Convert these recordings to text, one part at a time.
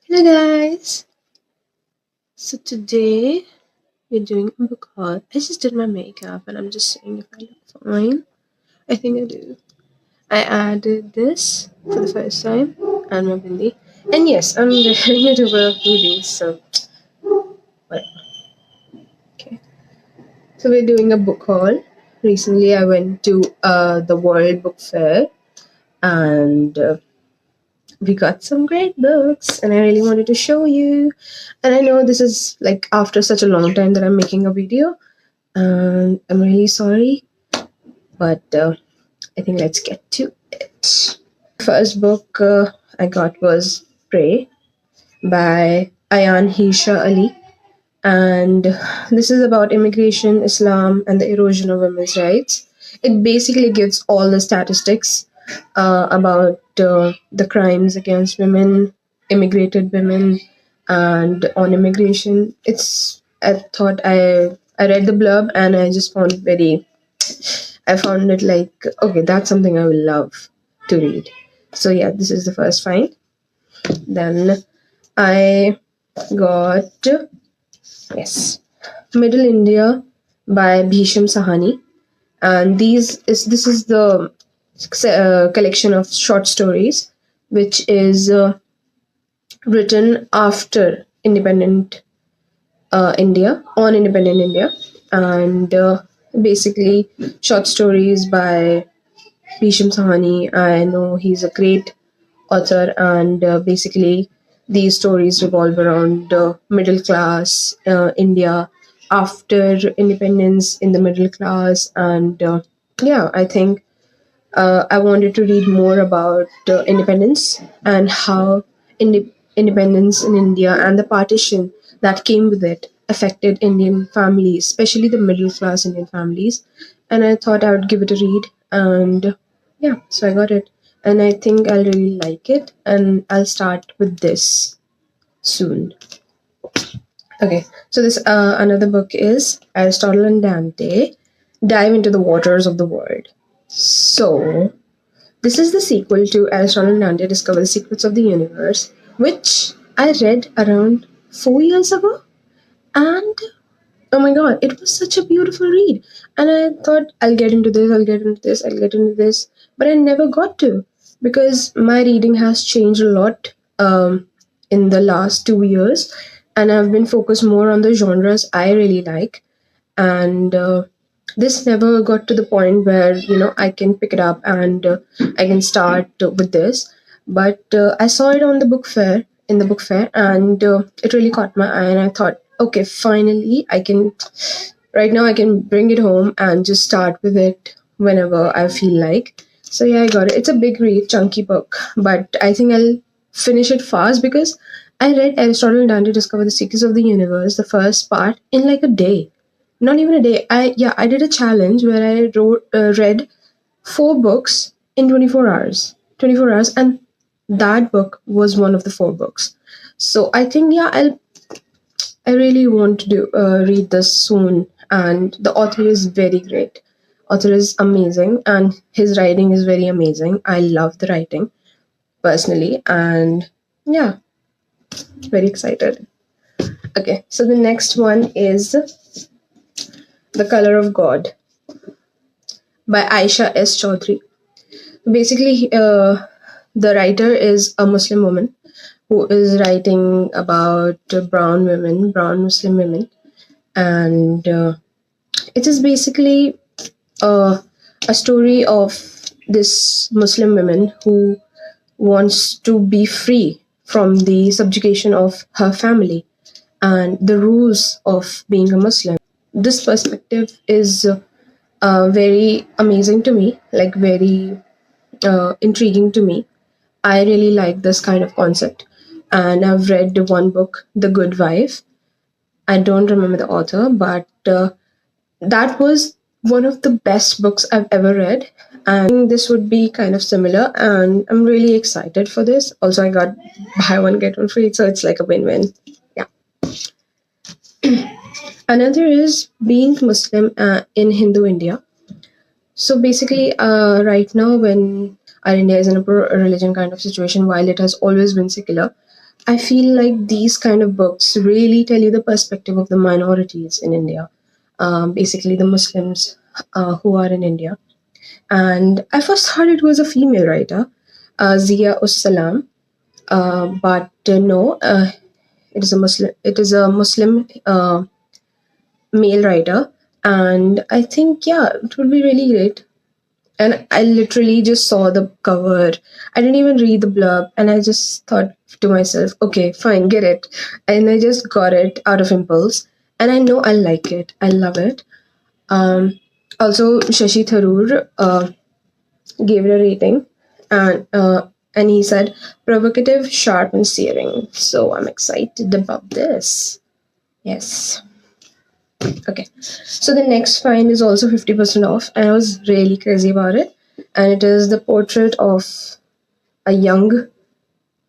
Hello guys. So today we're doing a book haul. I just did my makeup and I'm just saying if I look fine. I think I do. I added this for the first time and my bindi. And yes, I'm wearing a tuber of hoodies, so whatever. Okay. So we're doing a book haul. Recently I went to the World Book Fair and we got some great books and I really wanted to show you. And I know this is like after such a long time that I'm making a video. And I'm really sorry, but I think let's get to it. First book I got was Pray by Ayan Hisha Ali. And this is about immigration, Islam, and the erosion of women's rights. It basically gives all the statistics about the crimes against women, immigrated women, and on immigration. I read the blurb and I found it like, okay, that's something I would love to read. So yeah, this is the first find. Then I got, yes, Middle India by Bhisham Sahani, and this is the collection of short stories which is written after independent independent India, and basically short stories by Bhisham Sahani. I know he's a great author, and basically these stories revolve around middle class India after independence, in the middle class, and yeah, I think I wanted to read more about independence and how independence in India and the partition that came with it affected Indian families, especially the middle class Indian families. And I thought I would give it a read, and yeah, so I got it, and I think I'll really like it, and I'll start with this soon. Okay, so this another book is Aristotle and Dante Dive into the Waters of the World. So this is the sequel to Aristotle and Dante Discover the Secrets of the Universe, which I read around 4 years ago. And oh my god, it was such a beautiful read. And I thought, I'll get into this. But I never got to, because my reading has changed a lot in the last 2 years. And I've been focused more on the genres I really like. And this never got to the point where I can pick it up and I can start with this. But I saw it on the book fair in the book fair, and it really caught my eye, and I thought, okay, finally I can, right now I can bring it home and just start with it whenever I feel like. So yeah, I got it. It's a big read, chunky book, but I think I'll finish it fast because I read Aristotle and Dante Discover the Secrets of the Universe, the first part, in like a day. Not even a day. I did a challenge where I read 4 books in 24 hours. 24 hours, and that book was one of the 4 books. So I think, yeah, I really want to read this soon, and the author is very great. Author is amazing, and his writing is very amazing. I love the writing personally, and yeah, very excited. Okay, so the next one is The Color of God by Aisha S. Chaudhry. Basically, the writer is a Muslim woman who is writing about brown Muslim women, and it is basically a story of this Muslim woman who wants to be free from the subjugation of her family and the rules of being a Muslim. This perspective is very amazing to me, like very intriguing to me. I really like this kind of concept. And I've read one book, The Good Wife. I don't remember the author, but that was one of the best books I've ever read. And I think this would be kind of similar, and I'm really excited for this. Also, I got buy one, get one free, so it's like a win win. Yeah. Another is Being Muslim in Hindu India. So basically, right now, when our India is in a pro religion kind of situation, while it has always been secular, I feel like these kind of books really tell you the perspective of the minorities in India, basically the Muslims who are in India. And I first thought it was a female writer, Zia Salam, but no, it is a Muslim. It is a Muslim male writer, and I think yeah, it would be really great. And I literally just saw the cover. I didn't even read the blurb, and I just thought to myself, okay, fine, get it. And I just got it out of impulse, and I know I like it. I love it. Um, Also, Shashi Tharoor gave it a rating, and he said provocative, sharp, and searing. So I'm excited about this. Yes. Okay. So the next find is also 50% off, and I was really crazy about it. And it is the a young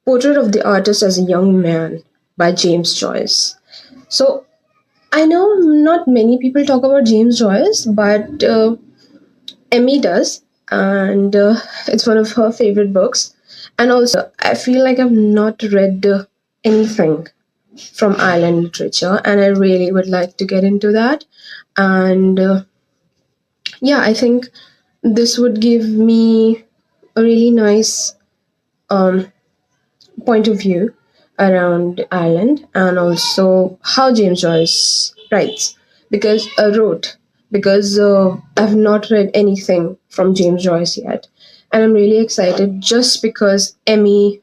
portrait of the artist as a young man by James Joyce. So I know not many people talk about James Joyce, but Emmy does, and it's one of her favorite books. And also, I feel like I've not read anything from Ireland literature, and I really would like to get into that. And yeah, I think this would give me a really nice um, point of view around Ireland and also how James Joyce writes wrote because I've not read anything from James Joyce yet, and I'm really excited just because Emmy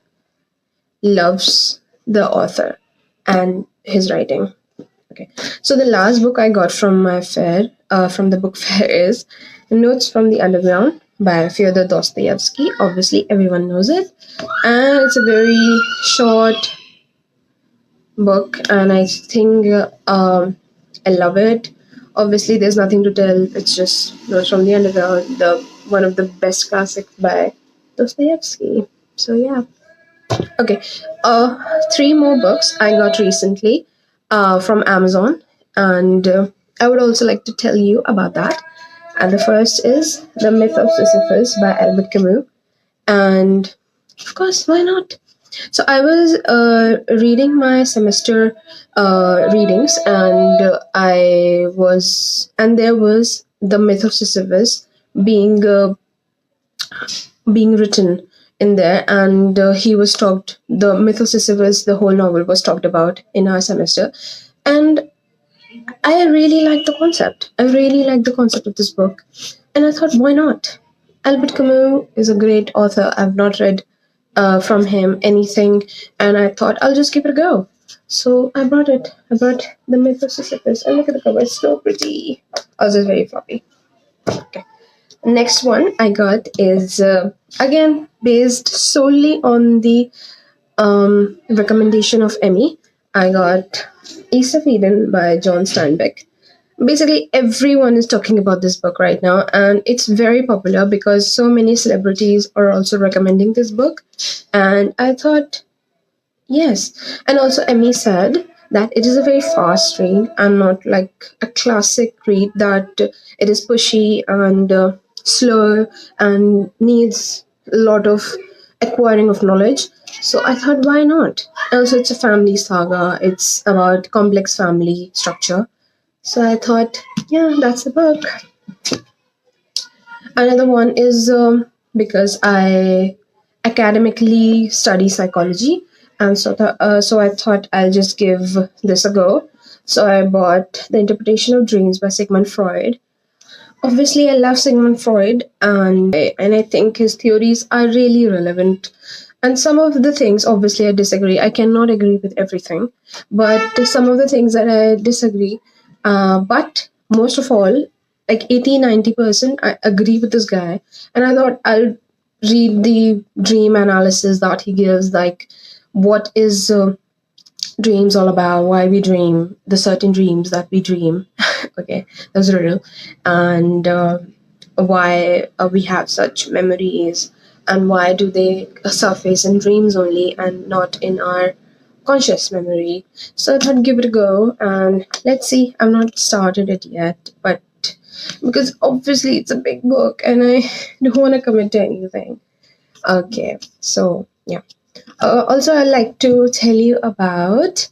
loves the author and his writing. Okay, so the last book I got from my fair, from the book fair, is Notes from the Underground by Fyodor Dostoevsky. Obviously, everyone knows it, and it's a very short book, and I think I love it. Obviously, there's nothing to tell. It's just Notes from the Underground, the one of the best classics by Dostoevsky. So yeah. Okay, three more books I got recently from Amazon, and I would also like to tell you about that. And the first is The Myth of Sisyphus by Albert Camus, and of course, why not? So I was reading my semester readings, and there was The Myth of Sisyphus being being written in there, and he was talked the myth of Sisyphus, the whole novel was talked about in our semester, and I really liked the concept. I really liked the concept of this book, and I thought, why not? Albert Camus is a great author. I've not read from him anything, and I thought I'll just give it a go. So I brought it. I brought The Myth of Sisyphus, and look at the cover; it's so pretty. I was just very floppy. Okay. Next one I got is again based solely on the recommendation of Emmy. I got East of Eden by John Steinbeck. Basically, everyone is talking about this book right now, and it's very popular because so many celebrities are also recommending this book. And I thought, yes. And also, Emmy said that it is a very fast read and not like a classic read that it is pushy and slow and needs a lot of acquiring of knowledge. So I thought, why not? Also, it's a family saga, it's about complex family structure. So I thought, yeah, that's the book. Another one is because I academically study psychology, and so I thought I'll just give this a go. So I bought The Interpretation of Dreams by Sigmund Freud. Obviously, I love Sigmund Freud, and I think his theories are really relevant. And some of the things, obviously, I disagree. I cannot agree with everything, but some of the things that I disagree. But most of all, like 80-90%, I agree with this guy. And I thought I'll read the dream analysis that he gives, like what is dreams all about, why we dream, the certain dreams that we dream. Okay, that's real. And why we have such memories, and why do they surface in dreams only and not in our conscious memory. So I thought give it a go, and let's see. I've not started it yet, but because obviously it's a big book and I don't want to commit to anything. Okay, so yeah. Also, I'd like to tell you about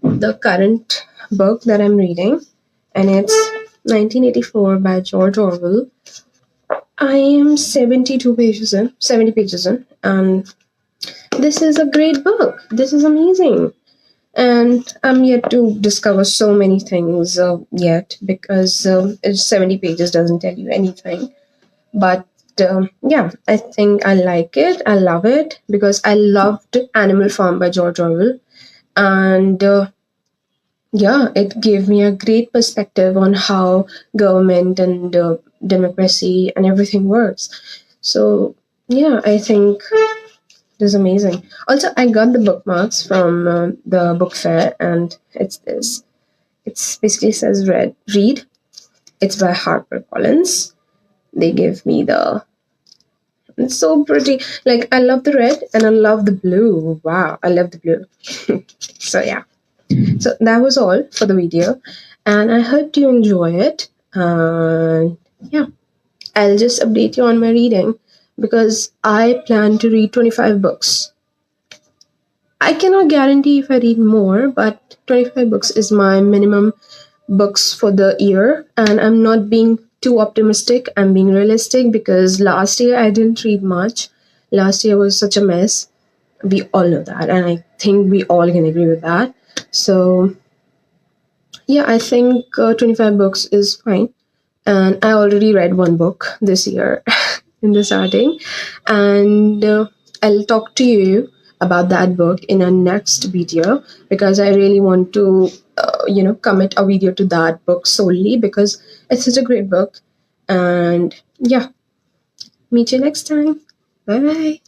the current book that I'm reading, and it's 1984 by George Orwell. I am 70 pages in, and this is a great book. This is amazing. And I'm yet to discover so many things yet because 70 pages doesn't tell you anything. But yeah, I think I like it. I love it because I loved Animal Farm by George Orwell. And yeah, it gave me a great perspective on how government and democracy and everything works. So yeah, I think this is amazing. Also, I got the bookmarks from the book fair, and it's this. It's basically says read. It's by HarperCollins. They give me the. It's so pretty. Like I love the red and I love the blue. Wow, I love the blue. So yeah. So that was all for the video, and I hope you enjoy it. And yeah, I'll just update you on my reading because I plan to read 25 books. I cannot guarantee if I read more, but 25 books is my minimum books for the year. And I'm not being too optimistic, I'm being realistic because last year I didn't read much. Last year was such a mess. We all know that, and I think we all can agree with that. So, yeah, I think 25 books is fine. And I already read one book this year in the starting. And I'll talk to you about that book in a next video because I really want to, commit a video to that book solely because it's such a great book. And yeah, meet you next time. Bye bye.